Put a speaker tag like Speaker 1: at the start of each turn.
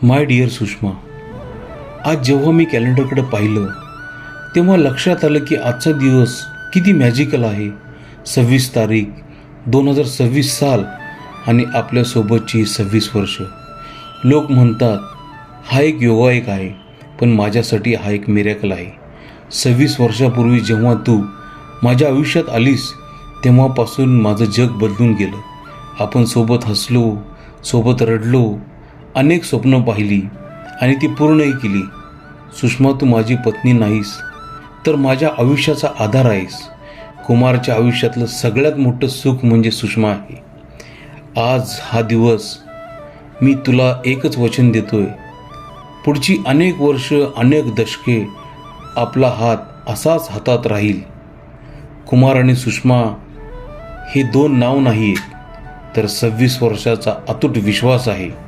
Speaker 1: My dear Sushma, आज जेव्हा मी कॅलेंडरकडे पाहिलं तेव्हा लक्षात आलं की आजचा दिवस किती मॅजिकल आहे. 26 तारीख 2026 साल आणि आपल्यासोबतची 26 वर्ष. लोक म्हणतात हा एक योगायोग आहे, पण माझ्यासाठी हा एक मिरॅकल आहे. 26 वर्षापूर्वी जेव्हा तू माझ्या आयुष्यात आलीस तेव्हापासून माझं जग बदलून गेलं. आपण सोबत हसलो, सोबत रडलो, अनेक स्वप्न पाहिली आणि ती पूर्णही केली. सुषमा, तू माझी पत्नी नाहीस तर माझ्या आयुष्याचा आधार आहेस. कुमारच्या आयुष्यातलं सगळ्यात मोठं सुख म्हणजे सुषमा आहे. आज हा दिवस मी तुला एकच वचन देतोय, पुढची अनेक वर्ष, अनेक दशके आपला हात असाच हातात राहील. कुमार आणि सुषमा हे दोन नाव नाही आहेत, तर 26 वर्षाचा अतूट विश्वास आहे.